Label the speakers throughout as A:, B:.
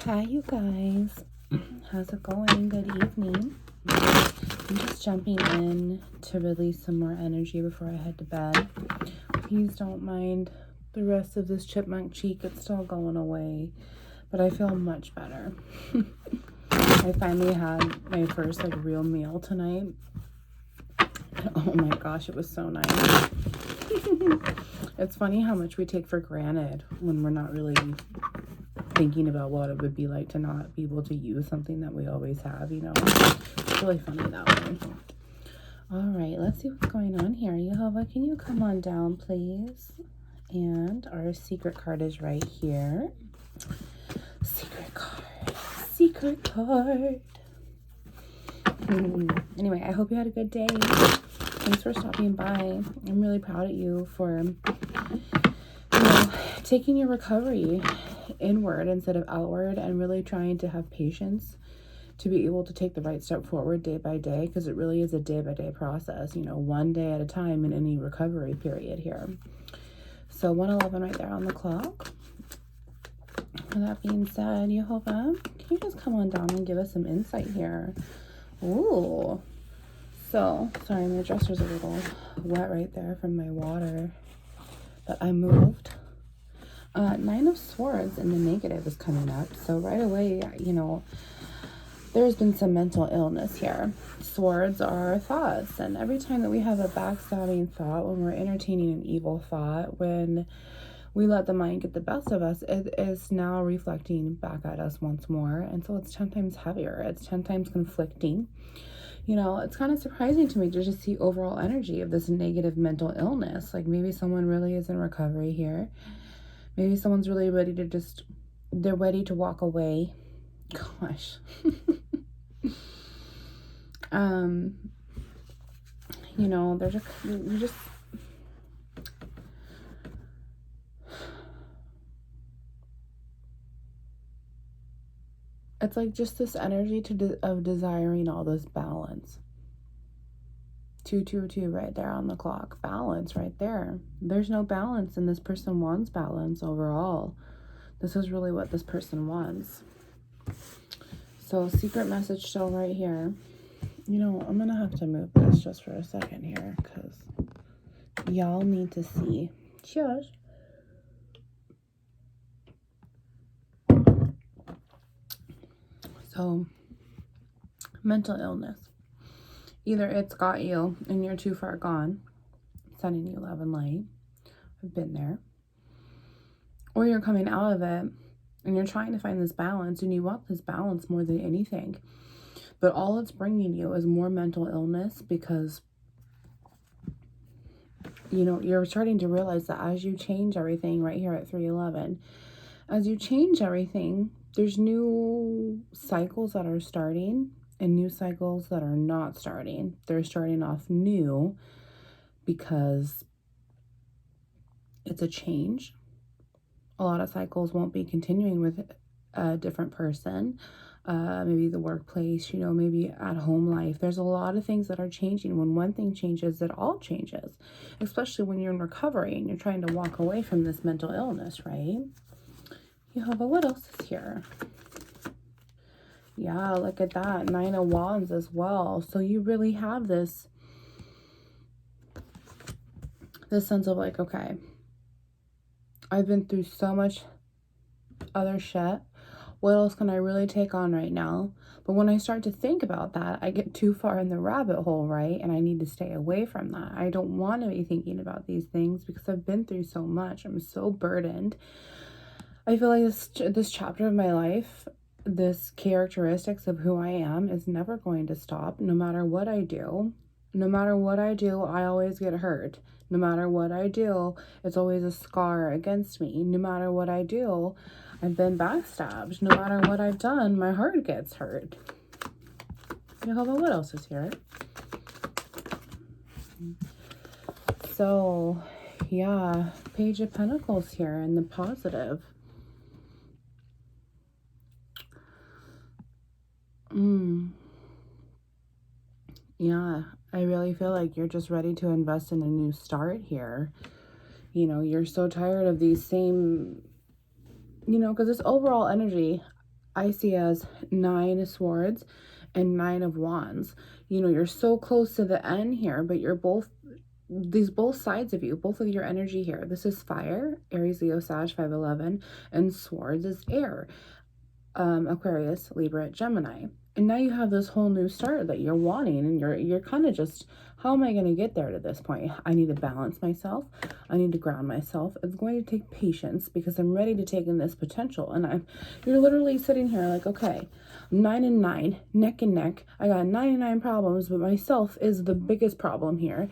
A: Hi, you guys. How's it going? Good evening. I'm just jumping in to release some more energy before I head to bed. Please don't mind the rest of this chipmunk cheek. It's still going away, but I feel much better. I finally had my first real meal tonight. Oh my gosh, it was so nice. It's funny how much we take for granted when we're not really thinking about what it would be like to not be able to use something that we always have, you know. It's really funny that way. All right, let's see what's going on here. Jehovah, can you come on down, please? And our secret card is right here. Secret card. Secret card. Anyway, I hope you had a good day. Thanks for stopping by. I'm really proud of you for, taking your recovery inward instead of outward, and really trying to have patience to be able to take the right step forward day by day, because it really is a day-by-day process, one day at a time in any recovery period here. So 1:11 right there on the clock. With that being said, Jehovah, can you just come on down and give us some insight here? Ooh. So, sorry, my dresser's a little wet right there from my water, but I moved. 9 of Swords in the negative is coming up. So right away, there's been some mental illness here. Swords are thoughts. And every time that we have a backstabbing thought, when we're entertaining an evil thought, when we let the mind get the best of us, it is now reflecting back at us once more. And so it's 10 times heavier. It's 10 times conflicting. It's kind of surprising to me to just see overall energy of this negative mental illness. Like maybe someone really is in recovery here. Maybe someone's really ready to they're ready to walk away. Gosh. They're just, it's like just this energy of desiring all this balance. 222 right there on the clock. Balance right there. There's no balance, and this person wants balance overall. This is really what this person wants. So secret message still right here. I'm gonna have to move this just for a second here, because y'all need to see. Cheers. So mental illness. Either it's got you and you're too far gone, sending you love and light. I've been there. Or you're coming out of it and you're trying to find this balance, and you want this balance more than anything. But all it's bringing you is more mental illness, because, you're starting to realize that as you change everything right here at 3:11, as you change everything, there's new cycles that are starting and new cycles that are not starting. They're starting off new because it's a change. A lot of cycles won't be continuing with a different person. Maybe the workplace, maybe at home life. There's a lot of things that are changing. When one thing changes, it all changes. Especially when you're in recovery and you're trying to walk away from this mental illness, right? Jehovah, what else is here? Yeah, look at that. 9 of Wands as well. So you really have this sense of like, okay, I've been through so much other shit. What else can I really take on right now? But when I start to think about that, I get too far in the rabbit hole, right? And I need to stay away from that. I don't want to be thinking about these things because I've been through so much. I'm so burdened. I feel like this chapter of my life, this characteristics of who I am, is never going to stop. No matter what I do, I always get hurt. No matter what I do, it's always a scar against me. No matter what I do, I've been backstabbed. No matter what I've done, my heart gets hurt. Jehovah, what else is here? So, yeah, Page of Pentacles here in the positive. Yeah, I really feel like you're just ready to invest in a new start here. You're so tired of these same, because this overall energy, I see as 9 swords and 9 of wands. You know, you're so close to the end here, but you're both sides of you, both of your energy here. This is fire, Aries, Leo, Sag, 511, and swords is air, Aquarius, Libra, Gemini. And now you have this whole new start that you're wanting, and you're kind of just, how am I going to get there to this point? I need to balance myself. I need to ground myself. It's going to take patience because I'm ready to take in this potential. And you're literally sitting here like, okay, 9 and 9, neck and neck. I got 99 problems, but myself is the biggest problem here.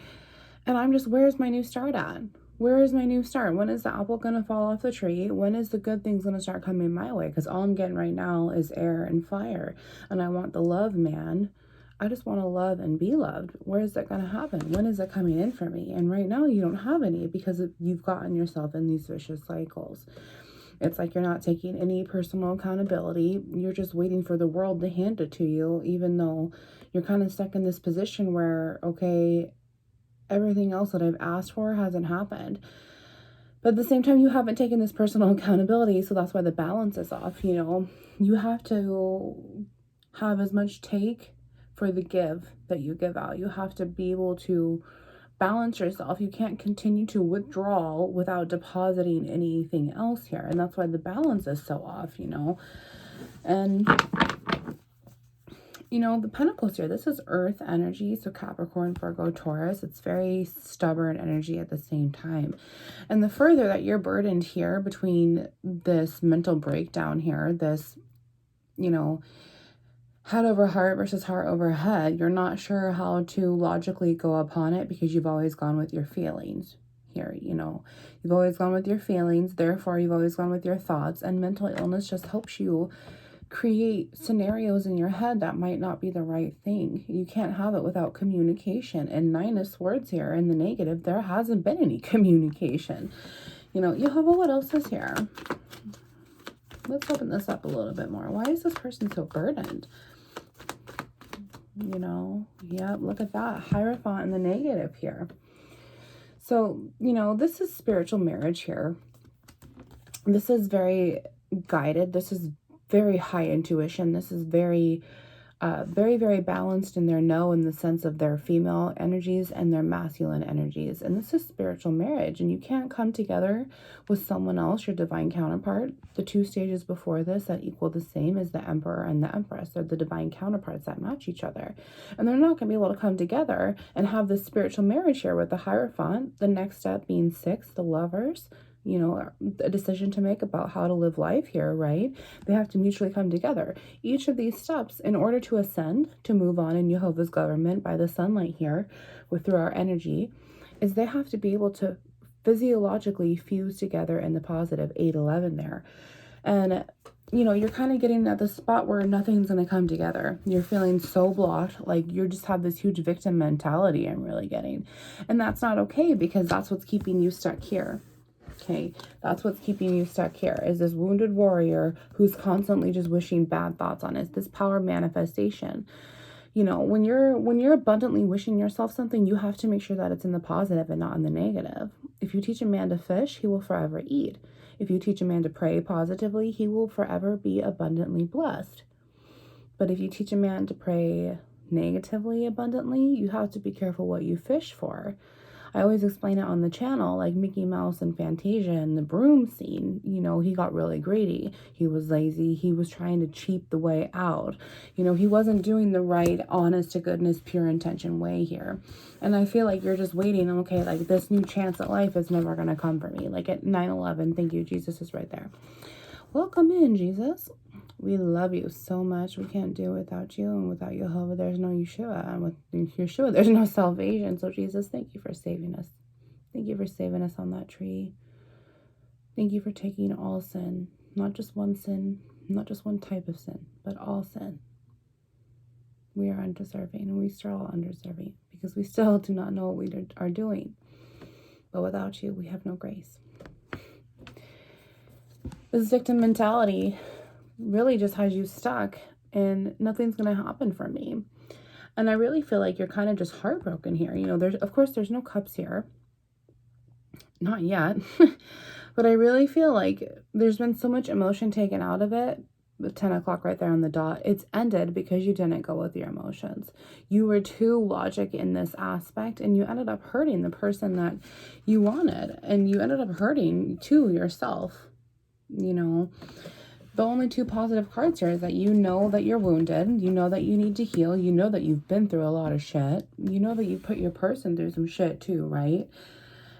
A: And I'm just, where's my new start at? Where is my new start? When is the apple going to fall off the tree? When is the good things going to start coming my way? Because all I'm getting right now is air and fire. And I want the love, man. I just want to love and be loved. Where is that going to happen? When is it coming in for me? And right now you don't have any because you've gotten yourself in these vicious cycles. It's like you're not taking any personal accountability. You're just waiting for the world to hand it to you, even though you're kind of stuck in this position where, okay, everything else that I've asked for hasn't happened. But at the same time, you haven't taken this personal accountability, so that's why the balance is off, you know. You have to have as much take for the give that you give out. You have to be able to balance yourself. You can't continue to withdraw without depositing anything else here. And that's why the balance is so off, you know. And you know, the Pentacles here, this is earth energy, so Capricorn, Virgo, Taurus. It's very stubborn energy at the same time. And the further that you're burdened here between this mental breakdown here, this, you know, head over heart versus heart over head, you're not sure how to logically go upon it because you've always gone with your feelings here, you know. You've always gone with your feelings, therefore you've always gone with your thoughts, and mental illness just helps you create scenarios in your head that might not be the right thing. You can't have it without communication. And 9 of swords here in the negative, there hasn't been any communication. You know, Jehovah, what else is here? Let's open this up a little bit more. Why is this person so burdened? You know, yep, look at that. Hierophant in the negative here. So, you know, this is spiritual marriage here. This is very guided. This is very high intuition. This is very, very balanced in their no, in the sense of their female energies and their masculine energies. And this is spiritual marriage. And you can't come together with someone else, your divine counterpart. The 2 stages before this that equal the same is the Emperor and the Empress. They're the divine counterparts that match each other. And they're not going to be able to come together and have this spiritual marriage here with the Hierophant. The next step being 6, the Lovers. You know, a decision to make about how to live life here, right? They have to mutually come together. Each of these steps, in order to ascend, to move on in Jehovah's government by the sunlight here, through our energy, is they have to be able to physiologically fuse together in the positive 8-11 there. And, you know, you're kind of getting at the spot where nothing's going to come together. You're feeling so blocked, like you just have this huge victim mentality I'm really getting. And that's not okay because that's what's keeping you stuck here. Okay, that's what's keeping you stuck here, is this wounded warrior who's constantly just wishing bad thoughts on us. This power manifestation. You know, when you're abundantly wishing yourself something, you have to make sure that it's in the positive and not in the negative. If you teach a man to fish, he will forever eat. If you teach a man to pray positively, he will forever be abundantly blessed. But if you teach a man to pray negatively abundantly, you have to be careful what you fish for. I always explain it on the channel, like Mickey Mouse and Fantasia and the broom scene. You know, he got really greedy. He was lazy. He was trying to cheat the way out. You know, he wasn't doing the right, honest to goodness, pure intention way here. And I feel like you're just waiting. Okay, like this new chance at life is never going to come for me. Like at 9/11, thank you, Jesus is right there. Welcome in, Jesus. We love you so much. We can't do it without you. And without Jehovah, there's no Yeshua. And with Yeshua, there's no salvation. So Jesus, thank you for saving us. Thank you for saving us on that tree. Thank you for taking all sin. Not just one sin. Not just one type of sin. But all sin. We are undeserving. And we still are undeserving. Because we still do not know what we are doing. But without you, we have no grace. This victim mentality really just has you stuck and nothing's going to happen for me. And I really feel like you're kind of just heartbroken here. You know, of course there's no cups here. Not yet. But I really feel like there's been so much emotion taken out of it the 10 o'clock right there on the dot. It's ended because you didn't go with your emotions. You were too logic in this aspect, and you ended up hurting the person that you wanted, and you ended up hurting too yourself. You know, the only two positive cards here is that you know that you're wounded, you know that you need to heal, you know that you've been through a lot of shit, you know that you put your person through some shit too, right?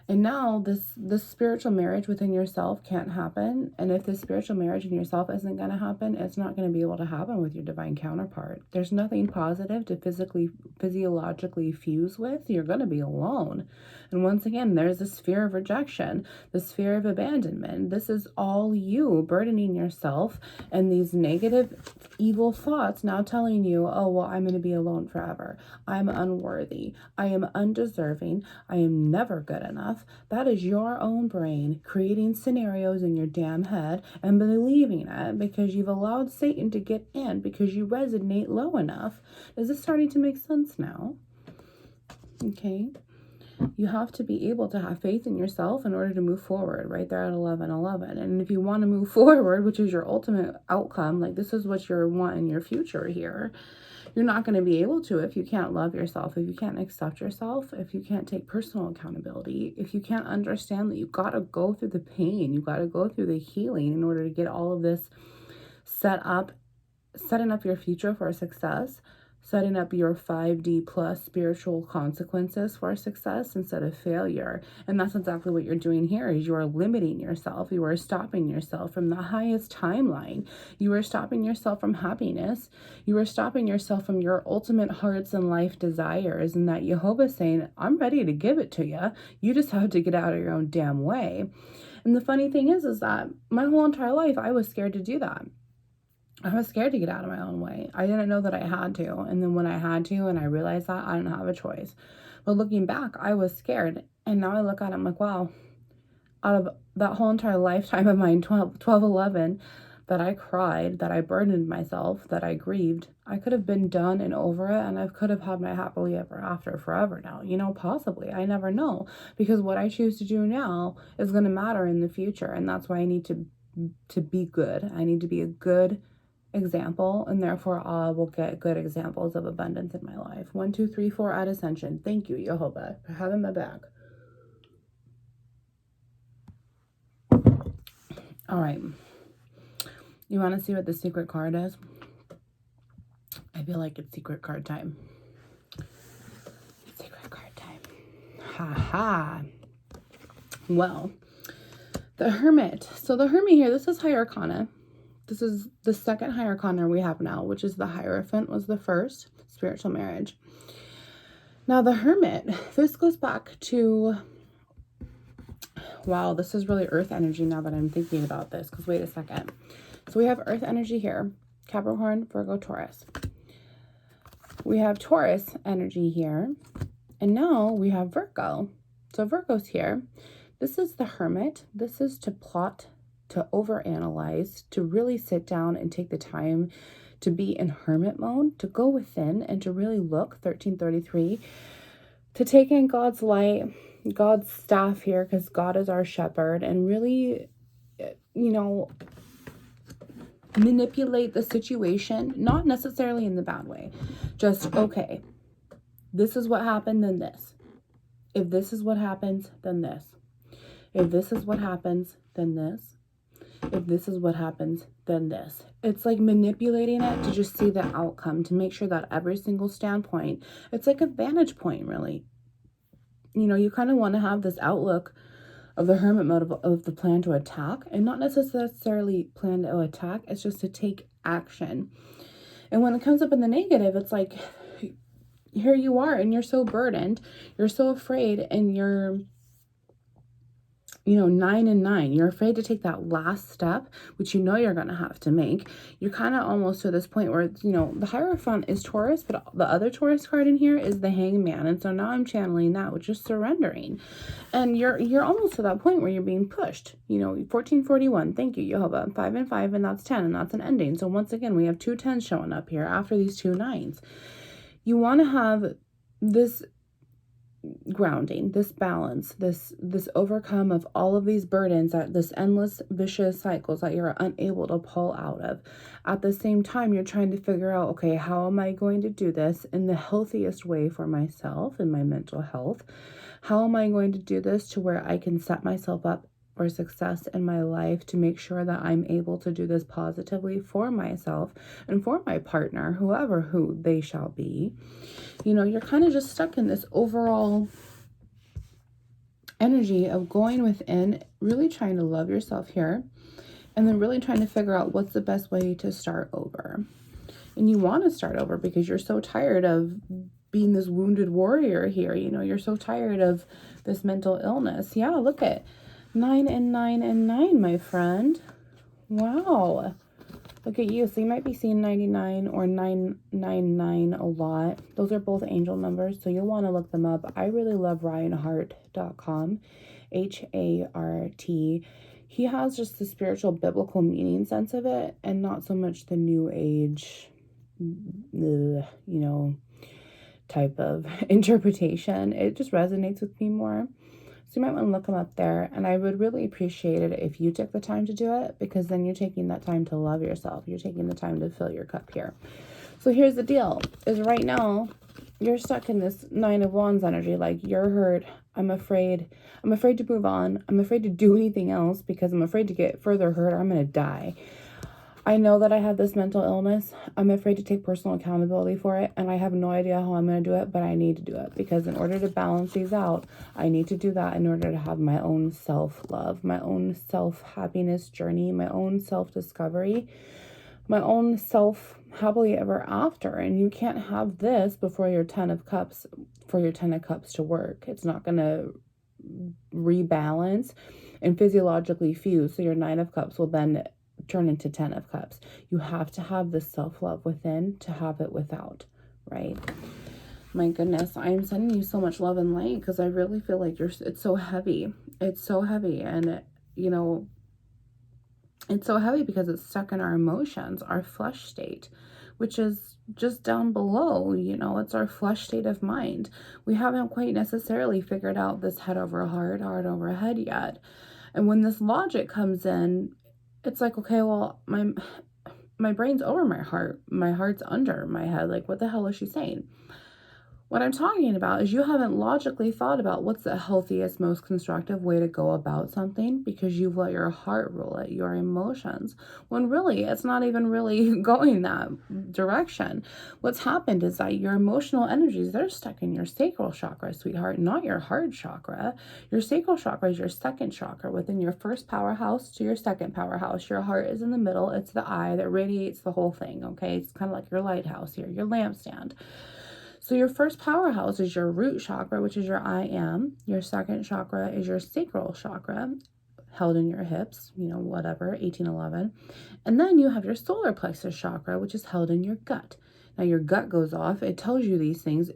A: And now this spiritual marriage within yourself can't happen. And if this spiritual marriage in yourself isn't going to happen, it's not going to be able to happen with your divine counterpart. There's nothing positive to physiologically fuse with. You're going to be alone. And once again, there's this fear of rejection, this fear of abandonment. This is all you burdening yourself, and these negative, evil thoughts now telling you, oh, well, I'm going to be alone forever. I'm unworthy. I am undeserving. I am never good enough. That is your own brain creating scenarios in your damn head and believing it because you've allowed Satan to get in because you resonate low enough. Is this starting to make sense now? Okay. You have to be able to have faith in yourself in order to move forward, right there at 11:11. And if you want to move forward, which is your ultimate outcome, like this is what you want in your future here, you're not going to be able to if you can't love yourself, if you can't accept yourself, if you can't take personal accountability, if you can't understand that you got to go through the pain, you got to go through the healing in order to get all of this setting up your future for success, setting up your 5D plus spiritual consequences for success instead of failure. And that's exactly what you're doing here, is you are limiting yourself. You are stopping yourself from the highest timeline. You are stopping yourself from happiness. You are stopping yourself from your ultimate hearts and life desires, and that Jehovah's saying, I'm ready to give it to you. You just have to get out of your own damn way. And the funny thing is that my whole entire life, I was scared to do that. I was scared to get out of my own way. I didn't know that I had to. And then when I had to and I realized that, I didn't have a choice. But looking back, I was scared. And now I look at it, I'm like, wow, out of that whole entire lifetime of mine, 12, 11, that I cried, that I burdened myself, that I grieved, I could have been done and over it. And I could have had my happily ever after forever now. You know, possibly. I never know. Because what I choose to do now is going to matter in the future. And that's why I need to be good. I need to be a good example, and therefore I will get good examples of abundance in my life. 1, 2, 3, 4 at Ascension. Thank you, Jehovah, for having my back. All right. You want to see what the secret card is? I feel like it's secret card time. Secret card time. Ha ha. Well, the Hermit. So the Hermit here, this is High Arcana. This is the second High Arcana we have now, which is the Hierophant was the first, spiritual marriage. Now the Hermit, this goes back to, wow, this is really earth energy now that I'm thinking about this, because wait a second. So we have earth energy here, Capricorn, Virgo, Taurus. We have Taurus energy here, and now we have Virgo. So Virgo's here. This is the Hermit. This is to plot, to overanalyze, to really sit down and take the time to be in hermit mode, to go within and to really look, 1333, to take in God's light, God's staff here, because God is our shepherd, and really, you know, manipulate the situation, not necessarily in the bad way, just, okay, this is what happened, then this. If this is what happens, then this. If this is what happens, then this. If this is what happens, then this. It's like manipulating it to just see the outcome, to make sure that every single standpoint, it's like a vantage point, really. You know, you kind of want to have this outlook of the hermit mode of the plan to attack, and not necessarily plan to attack, it's just to take action. And when it comes up in the negative, it's like, here you are, and you're so burdened, you're so afraid, and you're, you know, 9 and 9. You're afraid to take that last step, which you know you're going to have to make. You're kind of almost to this point where, you know, the Hierophant is Taurus, but the other Taurus card in here is the Hangman. And so now I'm channeling that, which is surrendering. And you're almost to that point where you're being pushed. You know, 1441. Thank you, Jehovah. 5 and 5, and that's 10, and that's an ending. So once again, we have 2 10s showing up here after these 2 9s. You want to have this grounding, this balance, this overcome of all of these burdens, that this endless vicious cycles that you're unable to pull out of. At the same time, you're trying to figure out, okay, how am I going to do this in the healthiest way for myself and my mental health? How am I going to do this to where I can set myself up for success in my life, to make sure that I'm able to do this positively for myself and for my partner, who they shall be? You know, you're kind of just stuck in this overall energy of going within, really trying to love yourself here, and then really trying to figure out what's the best way to start over. And you want to start over because you're so tired of being this wounded warrior here. You know, you're so tired of this mental illness. Yeah, look at 9 and 9 and 9, my friend. Wow. Look at you. So you might be seeing 99 or 999 a lot. Those are both angel numbers, so you'll want to look them up. I really love RyanHart.com, HART. He has just the spiritual biblical meaning sense of it, and not so much the new age, you know, type of interpretation. It just resonates with me more. So you might want to look them up there. And I would really appreciate it if you took the time to do it, because then you're taking that time to love yourself. You're taking the time to fill your cup here. So here's the deal, is right now you're stuck in this 9 of Wands energy. Like, you're hurt. I'm afraid to move on. I'm afraid to do anything else because I'm afraid to get further hurt or I'm going to die. I know that I have this mental illness. I'm afraid to take personal accountability for it, and I have no idea how I'm going to do it, but I need to do it, because in order to balance these out, I need to do that in order to have my own self-love, my own self-happiness journey, my own self-discovery, my own self-happily ever after. And you can't have this before your 10 of Cups, for your 10 of Cups to work. It's not going to rebalance and physiologically fuse. So your 9 of Cups will then turn into 10 of Cups. You have to have this self-love within to have it without, right? My goodness, I am sending you so much love and light, because I really feel like it's so heavy. It's so heavy. And, you know, it's so heavy because it's stuck in our emotions, our flesh state, which is just down below. You know, it's our flesh state of mind. We haven't quite necessarily figured out this head over heart over head yet. And when this logic comes in, it's like, okay, well, my brain's over my heart's under my head. Like, what the hell is she saying? What I'm talking about is you haven't logically thought about what's the healthiest, most constructive way to go about something, because you've let your heart rule it, your emotions, when really it's not even really going that direction. What's happened is that your emotional energies, they're stuck in your sacral chakra, sweetheart, not your heart chakra. Your sacral chakra is your second chakra within your first powerhouse to your second powerhouse. Your heart is in the middle. It's the eye that radiates the whole thing, okay? It's kind of like your lighthouse here, your lampstand. So your first powerhouse is your root chakra, which is your I am. Your second chakra is your sacral chakra, held in your hips, you know, whatever, 1811. And then you have your solar plexus chakra, which is held in your gut. Now your gut goes off. It tells you these things,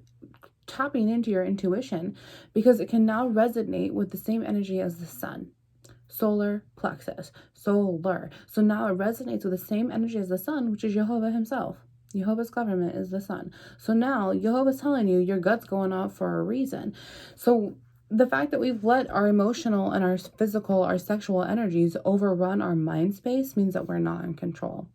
A: tapping into your intuition, because it can now resonate with the same energy as the sun. Solar plexus, solar. So now it resonates with the same energy as the sun, which is Jehovah himself. Jehovah's government is the sun. So now Jehovah's telling you your gut's going off for a reason. So the fact that we've let our emotional and our physical, our sexual energies overrun our mind space means that we're not in control.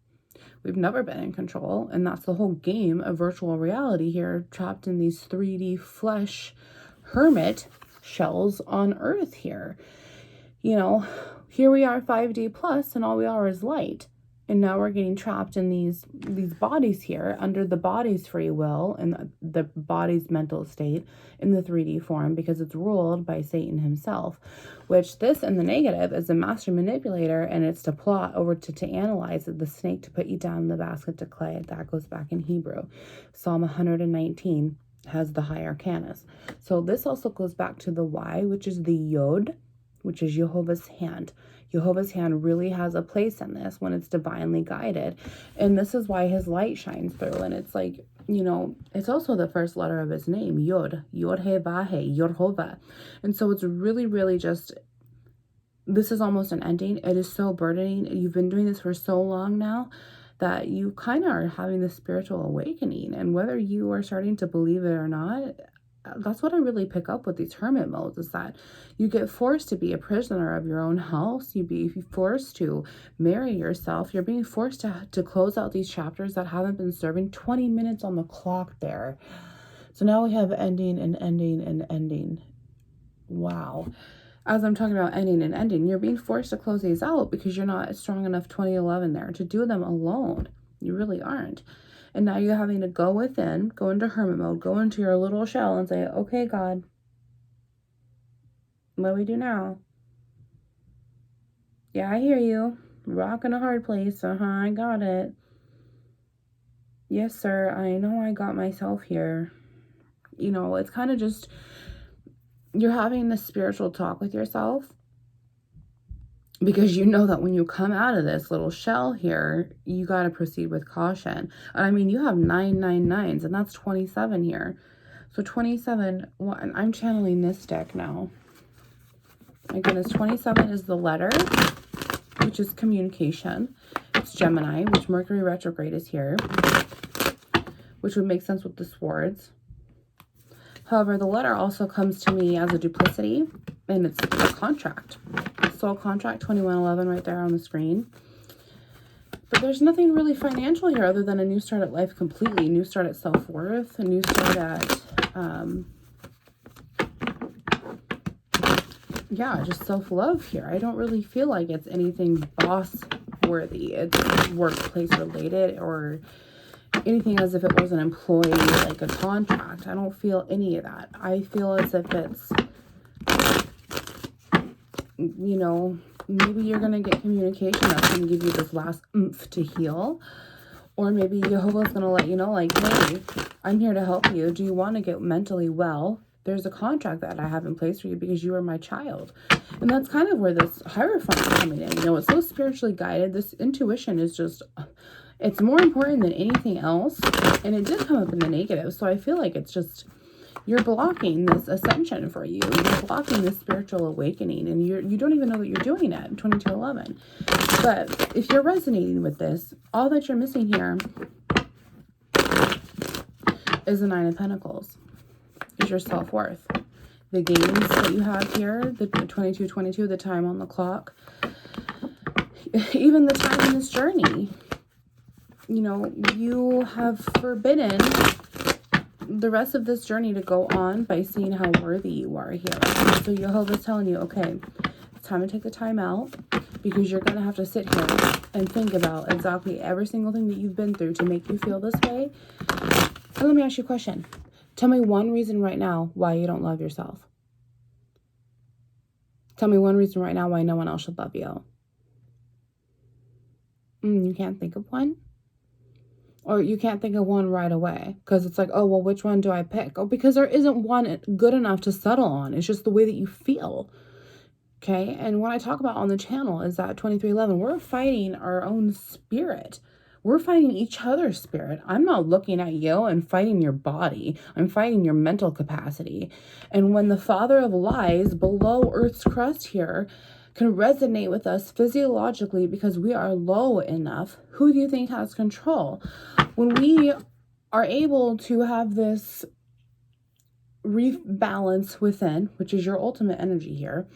A: We've never been in control. And that's the whole game of virtual reality here, trapped in these 3D flesh hermit shells on Earth here. You know, here we are 5D plus, and all we are is light. And now we're getting trapped in these bodies here, under the body's free will and the body's mental state in the 3D form, because it's ruled by Satan himself, which this in the negative is a master manipulator, and it's to plot over to analyze the snake to put you down in the basket to clay. That goes back in Hebrew. Psalm 119 has the high arcanas. So this also goes back to the Y, which is the Yod, which is Jehovah's hand. Jehovah's hand really has a place in this when it's divinely guided. And this is why his light shines through. And it's like, you know, it's also the first letter of his name, Yod, Yod-He-Vah-He, Yehovah. And so it's really, really just, this is almost an ending. It is so burdening. You've been doing this for so long now that you kind of are having this spiritual awakening. And whether you are starting to believe it or not, that's what I really pick up with these hermit modes, is that you get forced to be a prisoner of your own house. You be forced to marry yourself. You're being forced to close out these chapters that haven't been serving. 20 minutes on the clock there. So now we have ending and ending and ending. Wow. As I'm talking about ending and ending, you're being forced to close these out because you're not strong enough 2011 there to do them alone. You really aren't. And now you're having to go within, go into hermit mode, go into your little shell and say, okay, God, what do we do now? Yeah, I hear you. Rock in a hard place. I got it. Yes, sir. I know I got myself here. You know, it's kind of just, you're having this spiritual talk with yourself, because you know that when you come out of this little shell here, you got to proceed with caution. And I mean, you have 999s, and that's 27 here. So 27, well, and I'm channeling this deck now. My goodness, 27 is the letter, which is communication. It's Gemini, which Mercury retrograde is here, which would make sense with the swords. However, the letter also comes to me as a duplicity, and it's a contract. Soul contract, 2111 right there on the screen. But there's nothing really financial here other than a new start at life completely, new start at self-worth, a new start at, yeah, just self-love here. I don't really feel like it's anything boss-worthy. It's workplace related or anything as if it was an employee, like a contract. I don't feel any of that. I feel as if it's, you know, maybe you're going to get communication that's going to give you this last oomph to heal. Or maybe Jehovah's going to let you know, like, hey, I'm here to help you. Do you want to get mentally well? There's a contract that I have in place for you because you are my child. And that's kind of where this Hierophant is coming in. You know, it's so spiritually guided. This intuition is just, it's more important than anything else. And it did come up in the negative. So I feel like it's just, you're blocking this ascension for you. You're blocking this spiritual awakening, and you don't even know that you're doing it in 2211. But if you're resonating with this, all that you're missing here is the Nine of Pentacles. Is your self-worth. The gains that you have here, the 2222, the time on the clock, even the time in this journey. You know, you have forbidden the rest of this journey to go on by seeing how worthy you are here. So Jehovah's telling you, okay, it's time to take the time out, because you're going to have to sit here and think about exactly every single thing that you've been through to make you feel this way. And let me ask you a question. Tell me one reason right now why you don't love yourself. Tell me one reason right now why no one else should love you. You can't think of one? Or you can't think of one right away because it's like, oh, well, which one do I pick? Oh, because there isn't one good enough to settle on. It's just the way that you feel. Okay. And what I talk about on the channel is that 2311, we're fighting our own spirit. We're fighting each other's spirit. I'm not looking at you and fighting your body. I'm fighting your mental capacity. And when the father of lies below Earth's crust here can resonate with us physiologically because we are low enough, who do you think has control? When we are able to have this rebalance within, which is your ultimate energy here,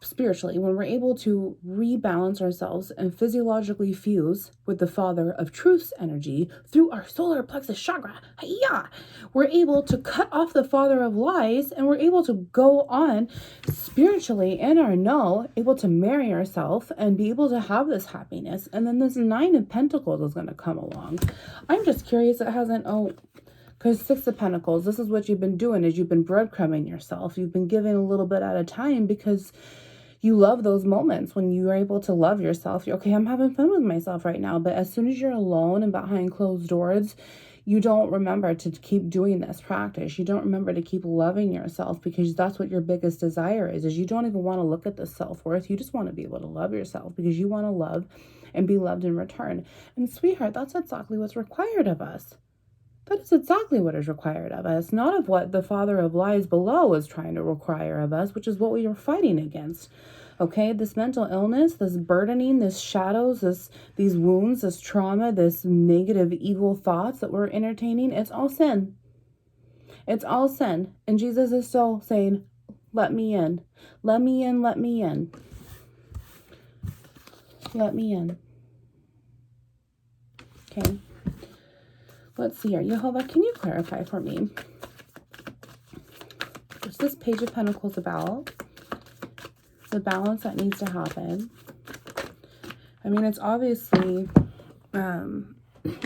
A: spiritually, when we're able to rebalance ourselves and physiologically fuse with the Father of Truth's energy through our solar plexus chakra, we're able to cut off the Father of Lies, and we're able to go on spiritually in our know, able to marry ourselves and be able to have this happiness. And then this Nine of Pentacles is going to come along. I'm just curious, it hasn't, because Six of Pentacles, this is what you've been doing, is you've been breadcrumbing yourself. You've been giving a little bit at a time because you love those moments when you are able to love yourself. You're, okay, I'm having fun with myself right now. But as soon as you're alone and behind closed doors, you don't remember to keep doing this practice. You don't remember to keep loving yourself, because that's what your biggest desire is you don't even want to look at the self-worth. You just want to be able to love yourself because you want to love and be loved in return. And sweetheart, that's exactly what's required of us. That is exactly what is required of us, not of what the Father of Lies below is trying to require of us, which is what we are fighting against. Okay, this mental illness, this burdening, this shadows, these wounds, this trauma, this negative, evil thoughts that we're entertaining, it's all sin. It's all sin. And Jesus is still saying, let me in. Let me in, let me in. Let me in. Okay. Let's see here. Jehovah, can you clarify for me? What's this Page of Pentacles about? The balance that needs to happen. I mean, it's obviously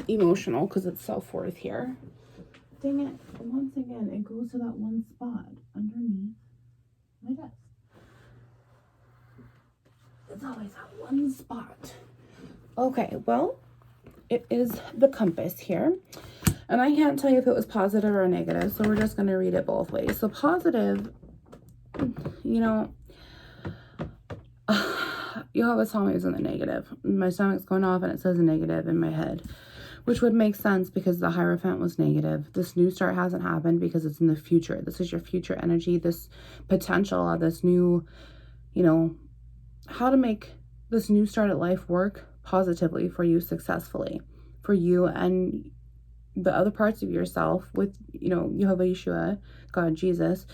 A: emotional because it's self-worth here. Dang it. Once again, it goes to that one spot underneath my desk. It's always that one spot. Okay, well, it is the compass here. And I can't tell you if it was positive or negative, so we're just going to read it both ways. So positive, you know, you always tell me it was in the negative. My stomach's going off and it says negative in my head, which would make sense because the Hierophant was negative. This new start hasn't happened because it's in the future. This is your future energy, this potential of this new, you know, how to make this new start at life work positively for you, successfully, for you and the other parts of yourself with, you know, Jehovah Yeshua, God, Jesus,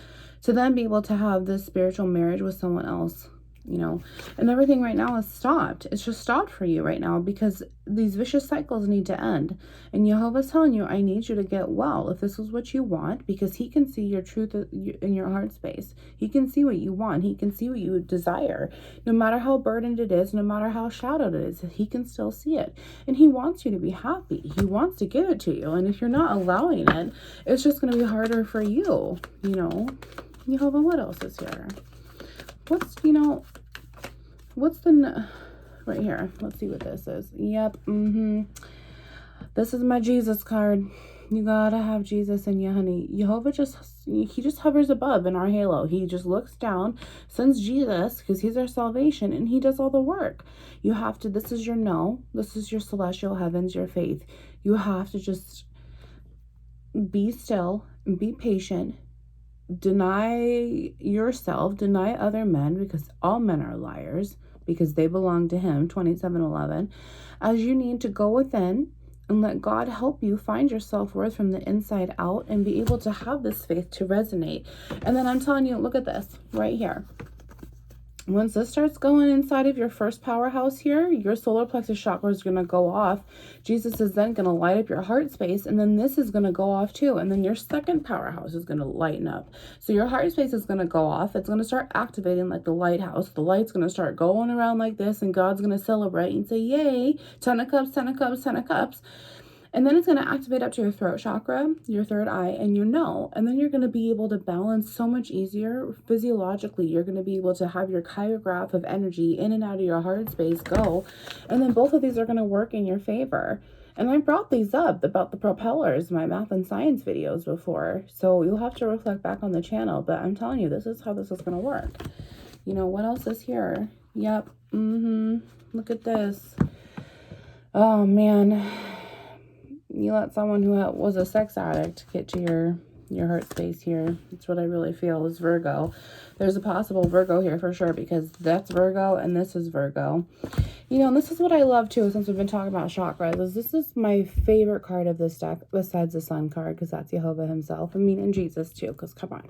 A: to then be able to have this spiritual marriage with someone else, you know, and everything right now is stopped. It's just stopped for you right now because these vicious cycles need to end. And Jehovah's telling you, I need you to get well if this is what you want, because he can see your truth in your heart space. He can see what you want. He can see what you desire. No matter how burdened it is, no matter how shadowed it is, he can still see it. And he wants you to be happy. He wants to give it to you. And if you're not allowing it, it's just going to be harder for you, you know. Jehovah, what else is here? What's, you know, what's the, right here, let's see what this is. Yep, this is my Jesus card. You gotta have Jesus in you, honey. Jehovah he just hovers above in our halo. He just looks down, sends Jesus, because he's our salvation, and he does all the work. You have to, this is your no, this is your celestial heavens, your faith. You have to just be still and be patient. Deny yourself, deny other men, because all men are liars, because they belong to him, 27:11, as you need to go within and let God help you find your self-worth from the inside out and be able to have this faith to resonate. And then I'm telling you, look at this right here. Once this starts going inside of your first powerhouse here, your solar plexus chakra is going to go off. Jesus is then going to light up your heart space, and then this is going to go off too. And then your second powerhouse is going to lighten up. So your heart space is going to go off. It's going to start activating like the lighthouse. The light's going to start going around like this, and God's going to celebrate and say, yay, 10 of cups, 10 of cups, 10 of cups. And then it's going to activate up to your throat chakra, your third eye, and your no. And then you're going to be able to balance so much easier physiologically. You're going to be able to have your chirograph of energy in and out of your heart space go. And then both of these are going to work in your favor. And I brought these up about the propellers, my math and science videos before. So you'll have to reflect back on the channel. But I'm telling you, this is how this is going to work. You know, what else is here? Yep. Look at this. Oh, man. You let someone who was a sex addict get to your heart space here. That's what I really feel is Virgo. There's a possible Virgo here for sure, because that's Virgo and this is Virgo. You know, and this is what I love too, since we've been talking about chakras, is this is my favorite card of this deck besides the Sun card, because that's Jehovah himself. I mean, and Jesus too, because come on.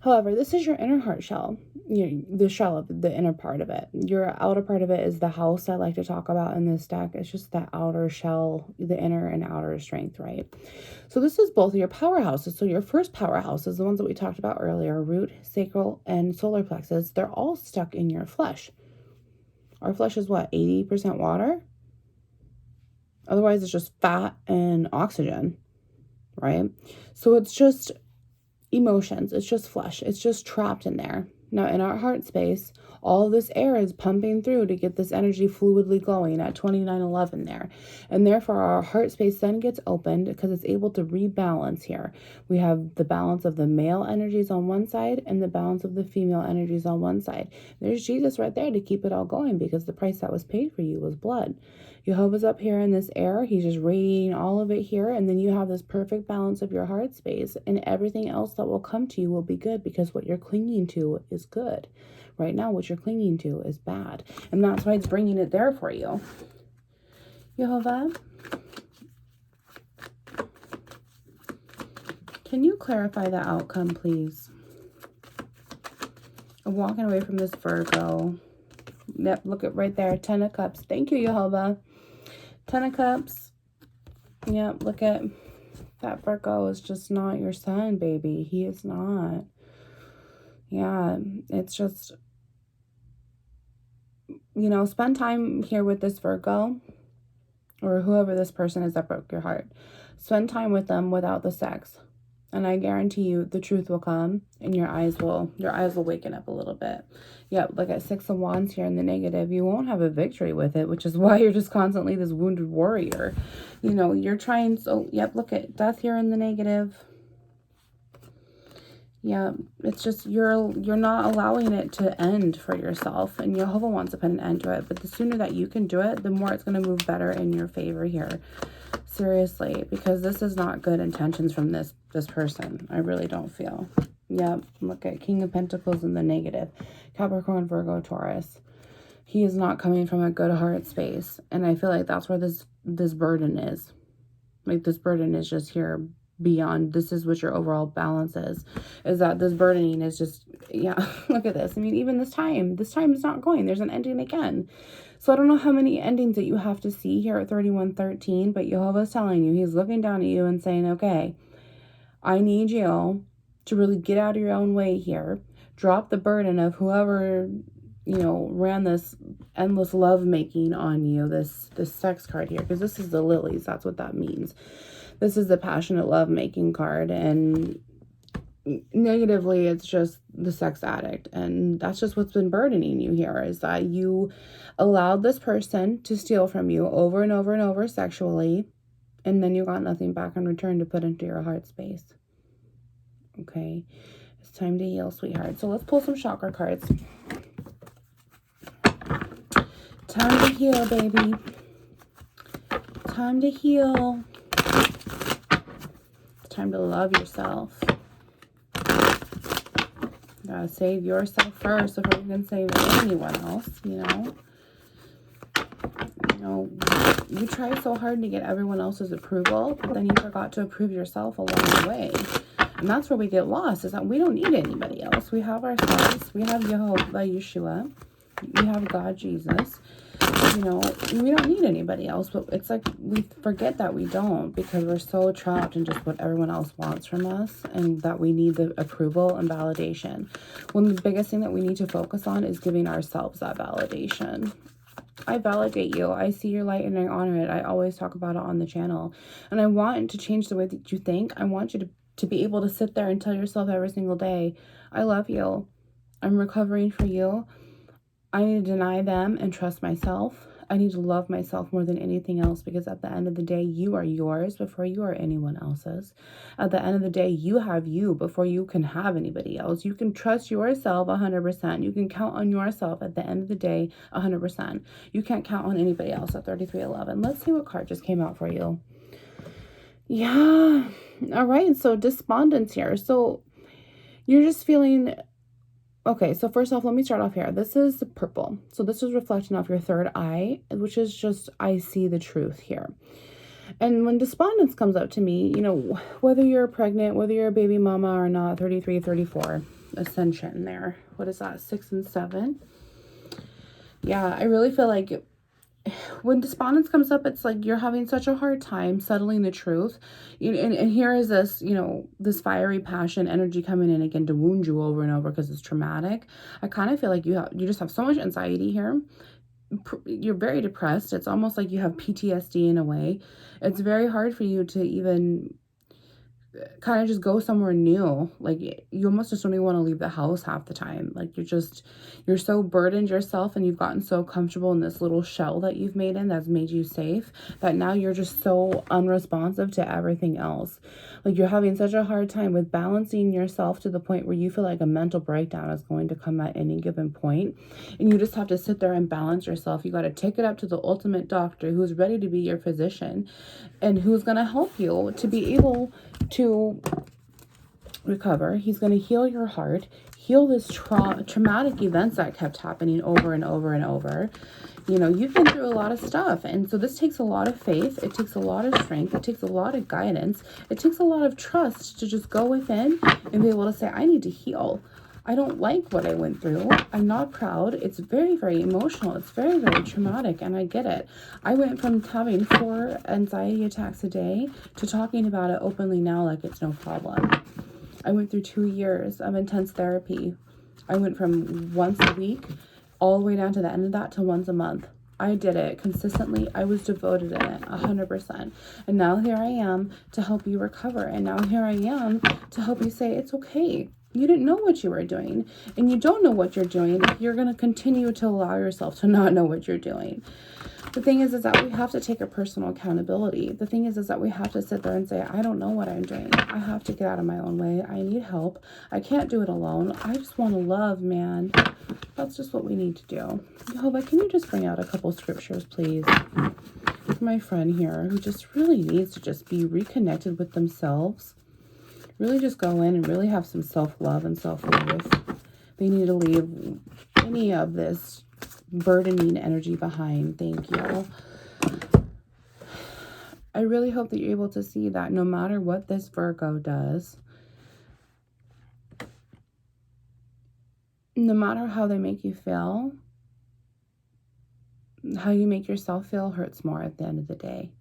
A: However, this is your inner heart shell, the shell of the inner part of it. Your outer part of it is the house I like to talk about in this deck. It's just that outer shell, the inner and outer strength, right? So this is both of your powerhouses. So your first powerhouse is the ones that we talked about earlier, root, sacral, and solar plexus. They're all stuck in your flesh. Our flesh is what, 80% water? Otherwise, it's just fat and oxygen, right? So it's just emotions. It's just flesh. It's just trapped in there. Now, in our heart space, all of this air is pumping through to get this energy fluidly going at 29:11 there. And therefore, our heart space then gets opened because it's able to rebalance here. We have the balance of the male energies on one side and the balance of the female energies on one side. There's Jesus right there to keep it all going, because the price that was paid for you was blood. Jehovah's up here in this air. He's just radiating all of it here. And then you have this perfect balance of your heart space, and everything else that will come to you will be good, because what you're clinging to is good. Right now, what you're clinging to is bad. And that's why it's bringing it there for you. Jehovah. Can you clarify the outcome, please? I'm walking away from this Virgo. Yep, look at right there. 10 of Cups. Thank you, Jehovah. 10 of Cups. Yep, look at that. Virgo is just not your son, baby. He is not. Yeah, it's just, you know, spend time here with this Virgo, or whoever this person is that broke your heart. Spend time with them without the sex. And I guarantee you the truth will come and your eyes will waken up a little bit. Yep, look at 6 of Wands here in the negative. You won't have a victory with it, which is why you're just constantly this wounded warrior. You know, you're trying, so, yep, look at Death here in the negative. Yeah, it's just you're not allowing it to end for yourself, and Jehovah wants to put an end to it. But the sooner that you can do it, the more it's going to move better in your favor here. Seriously, because this is not good intentions from this person. I really don't feel. Yep, look at King of Pentacles in the negative. Capricorn, Virgo, Taurus. He is not coming from a good heart space, and I feel like that's where this burden is. Like, this burden is just here beyond. This is what your overall balance is that this burdening is just, yeah, look at this. I mean, even this time is not going. There's an ending again. So I don't know how many endings that you have to see here at 3113, but Jehovah's telling you, he's looking down at you and saying, okay, I need you to really get out of your own way here. Drop the burden of whoever, you know, ran this endless love making on you, this sex card here, because this is the lilies. That's what that means. This is the passionate love making card, and negatively it's just the sex addict. And that's just what's been burdening you here, is that you allowed this person to steal from you over and over and over sexually, and then you got nothing back in return to put into your heart space. Okay, it's time to heal, sweetheart. So let's pull some chakra cards. Time to heal, baby. Time to heal. It's time to love yourself. You gotta save yourself first before you can save anyone else, you know. You know, you try so hard to get everyone else's approval, but then you forgot to approve yourself along the way. And that's where we get lost, is that we don't need anybody else. We have ourselves. We have Jehovah, Yeshua. We have God, Jesus. You know, we don't need anybody else, but it's like we forget that we don't, because we're so trapped in just what everyone else wants from us, and that we need the approval and validation. One of the biggest thing that we need to focus on is giving ourselves that validation. I validate you. I see your light and I honor it. I always talk about it on the channel, and I want to change the way that you think. I want you to be able to sit there and tell yourself every single day, I love you. I'm recovering for you. I need to deny them and trust myself. I need to love myself more than anything else, because at the end of the day, you are yours before you are anyone else's. At the end of the day, you have you before you can have anybody else. You can trust yourself 100%. You can count on yourself at the end of the day 100%. You can't count on anybody else at 3311. Let's see what card just came out for you. Yeah. All right. So despondence here. So you're just feeling... Okay, so first off, let me start off here. This is purple. So this is reflecting off your third eye, which is just, I see the truth here. And when despondence comes up to me, you know, whether you're pregnant, whether you're a baby mama or not, 33, 34, ascension there. What is that? 6 and 7. Yeah, I really feel like when despondence comes up, it's like you're having such a hard time settling the truth. And here is this, you know, this fiery passion energy coming in again to wound you over and over because it's traumatic. I kind of feel like you just have so much anxiety here. You're very depressed. It's almost like you have PTSD in a way. It's very hard for you to even kind of just go somewhere new. Like, you almost just don't even want to leave the house half the time. Like, you're so burdened yourself, and you've gotten so comfortable in this little shell that you've made in that's made you safe, that now you're just so unresponsive to everything else. Like, you're having such a hard time with balancing yourself to the point where you feel like a mental breakdown is going to come at any given point, and you just have to sit there and balance yourself. You got to take it up to the ultimate doctor who's ready to be your physician and who's going to help you to be able to recover. He's going to heal your heart, heal this traumatic events that kept happening over and over and over. You know, you've been through a lot of stuff. And so this takes a lot of faith. It takes a lot of strength. It takes a lot of guidance. It takes a lot of trust to just go within and be able to say, I need to heal. I don't like what I went through. I'm not proud. It's very, very emotional. It's very, very traumatic. And I get it. I went from having 4 anxiety attacks a day to talking about it openly now like it's no problem. I went through 2 years of intense therapy. I went from once a week all the way down to the end of that to once a month. I did it consistently. I was devoted in it 100%. And now here I am to help you recover. And now here I am to help you say, it's okay. You didn't know what you were doing, and you don't know what you're doing if you're going to continue to allow yourself to not know what you're doing. The thing is that we have to take a personal accountability. The thing is that we have to sit there and say, I don't know what I'm doing. I have to get out of my own way. I need help. I can't do it alone. I just want to love, man. That's just what we need to do. Jehovah, can you just bring out a couple scriptures, please? For my friend here who just really needs to just be reconnected with themselves. Really just go in and really have some self-love and self-worth. They need to leave any of this burdening energy behind. Thank you. I really hope that you're able to see that no matter what this Virgo does, no matter how they make you feel, how you make yourself feel hurts more at the end of the day.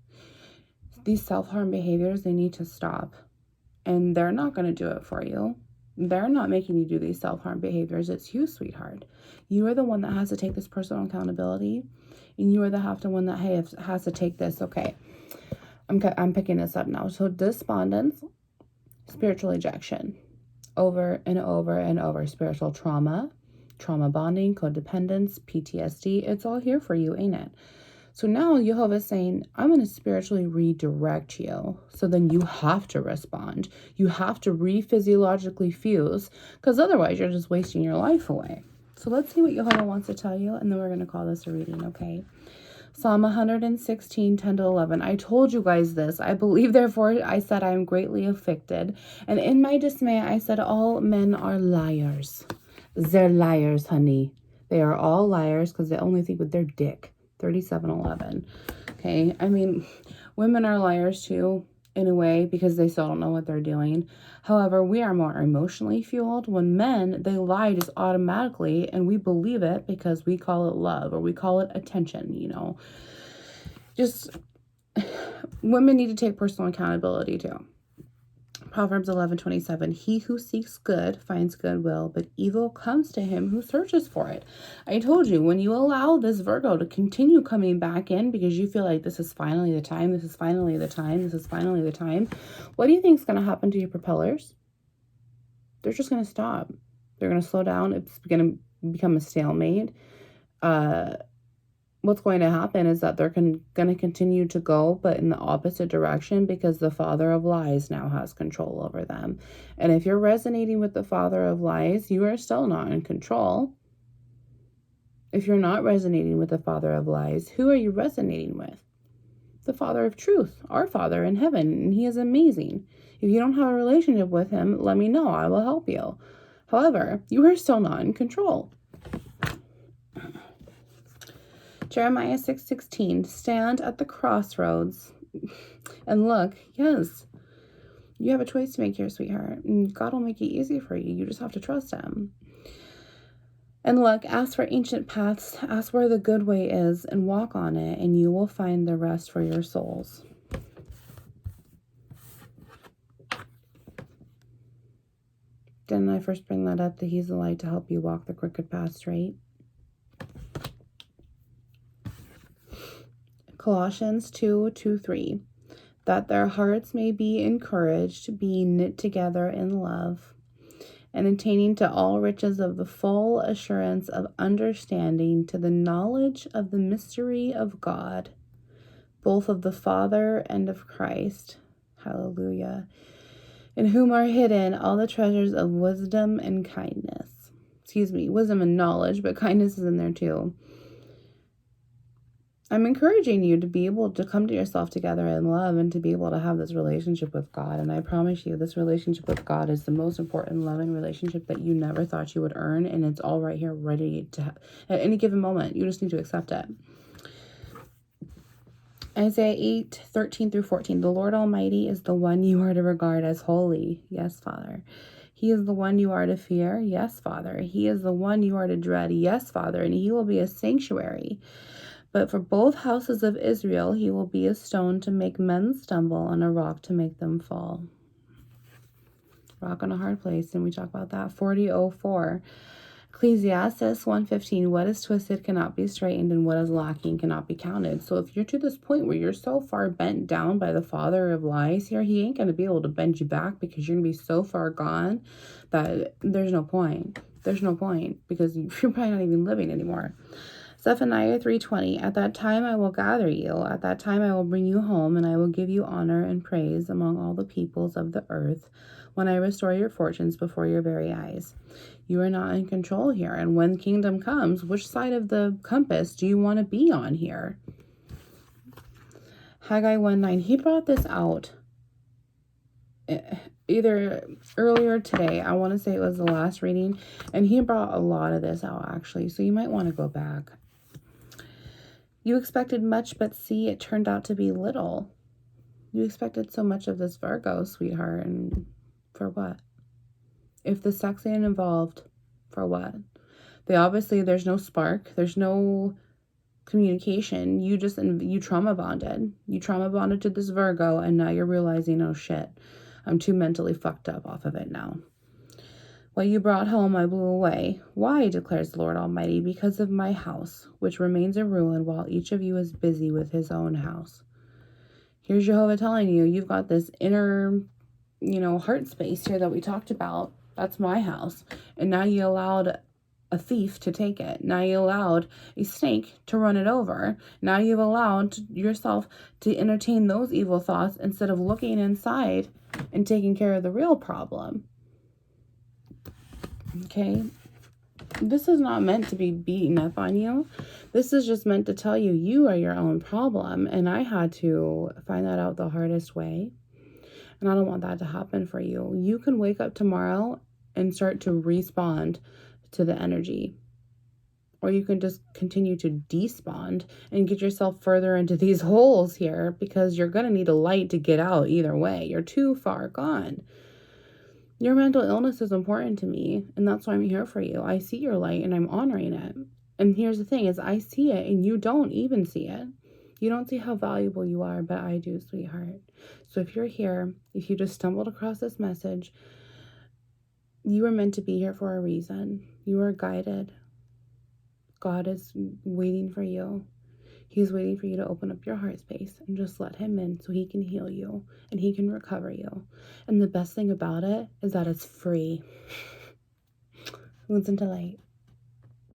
A: These self-harm behaviors, they need to stop. And they're not going to do it for you. They're not making you do these self-harm behaviors. It's you, sweetheart. You are the one that has to take this personal accountability. And you are the one that has to take this. Okay, I'm picking this up now. So despondence, spiritual ejection, over and over and over. Spiritual trauma bonding, codependence, PTSD. It's all here for you, ain't it? So now Jehovah is saying, I'm going to spiritually redirect you. So then you have to respond. You have to re-physiologically fuse, because otherwise you're just wasting your life away. So let's see what Jehovah wants to tell you, and then we're going to call this a reading, okay? Psalm 116, 10 to 11. I told you guys this. I believe, therefore, I said I am greatly afflicted. And in my dismay, I said, all men are liars. They're liars, honey. They are all liars because they only think with their dick. 37:11. Okay, I mean, women are liars too, in a way, because they still don't know what they're doing. However, we are more emotionally fueled. When men, they lie just automatically, and we believe it because we call it love, or we call it attention, you know. Just, women need to take personal accountability too. Proverbs 11:27, he who seeks good finds goodwill, but evil comes to him who searches for it. I told you, when you allow this Virgo to continue coming back in because you feel like this is finally the time, this is finally the time, this is finally the time, what do you think is going to happen to your propellers? They're just going to stop. They're going to slow down. It's going to become a stalemate. What's going to happen is that they're going to continue to go, but in the opposite direction, because the father of lies now has control over them. And if you're resonating with the father of lies, you are still not in control. If you're not resonating with the father of lies, who are you resonating with? The father of truth, our father in heaven, and he is amazing. If you don't have a relationship with him, let me know. I will help you. However, you are still not in control. Jeremiah 6:16, stand at the crossroads and look. Yes, you have a choice to make here, sweetheart. And God will make it easy for you. You just have to trust him. And look, ask for ancient paths. Ask where the good way is and walk on it, and you will find the rest for your souls. Didn't I first bring that up, that he's the light to help you walk the crooked path straight? Colossians 2:2-3, that their hearts may be encouraged, being knit together in love, and attaining to all riches of the full assurance of understanding, to the knowledge of the mystery of God, both of the Father and of Christ. Hallelujah. In whom are hidden all the treasures of wisdom and kindness. Wisdom and knowledge, but kindness is in there too. I'm encouraging you to be able to come to yourself together in love and to be able to have this relationship with God. And I promise you, this relationship with God is the most important loving relationship that you never thought you would earn. And it's all right here, ready to have at any given moment. You just need to accept it. Isaiah 8:13-14. The Lord Almighty is the one you are to regard as holy. Yes, Father. He is the one you are to fear. Yes, Father. He is the one you are to dread. Yes, Father. And he will be a sanctuary. But for both houses of Israel, he will be a stone to make men stumble and a rock to make them fall. Rock on a hard place. And we talk about that. 40:04. Ecclesiastes 1:15, what is twisted cannot be straightened, and what is lacking cannot be counted. So if you're to this point where you're so far bent down by the father of lies here, he ain't going to be able to bend you back, because you're going to be so far gone that there's no point. There's no point, because you're probably not even living anymore. Zephaniah 3:20, at that time I will gather you, at that time I will bring you home, and I will give you honor and praise among all the peoples of the earth, when I restore your fortunes before your very eyes. You are not in control here, and when kingdom comes, which side of the compass do you want to be on here? Haggai 1:9, he brought this out either earlier today, I want to say it was the last reading, and he brought a lot of this out actually, so you might want to go back. You expected much, but see, it turned out to be little. You expected so much of this Virgo, sweetheart, and for what? If the sex ain't involved, for what? There's no spark, there's no communication. You trauma bonded. You trauma bonded to this Virgo, and now you're realizing, oh shit, I'm too mentally fucked up off of it now. What you brought home I blew away. Why, declares the Lord Almighty? Because of my house, which remains a ruin while each of you is busy with his own house. Here's Jehovah telling you, you've got this inner, heart space here that we talked about. That's my house. And now you allowed a thief to take it. Now you allowed a snake to run it over. Now you've allowed yourself to entertain those evil thoughts instead of looking inside and taking care of the real problem. Okay, this is not meant to be beating up on you. This is just meant to tell you, you are your own problem. And I had to find that out the hardest way. And I don't want that to happen for you. You can wake up tomorrow and start to respond to the energy. Or you can just continue to despawn and get yourself further into these holes here, because you're going to need a light to get out either way. You're too far gone. Your mental illness is important to me, and that's why I'm here for you. I see your light, and I'm honoring it. And here's the thing is, I see it, and you don't even see it. You don't see how valuable you are, but I do, sweetheart. So if you're here, if you just stumbled across this message, you were meant to be here for a reason. You are guided. God is waiting for you. He's waiting for you to open up your heart space and just let him in so he can heal you and he can recover you. And the best thing about it is that it's free. Wounds into light.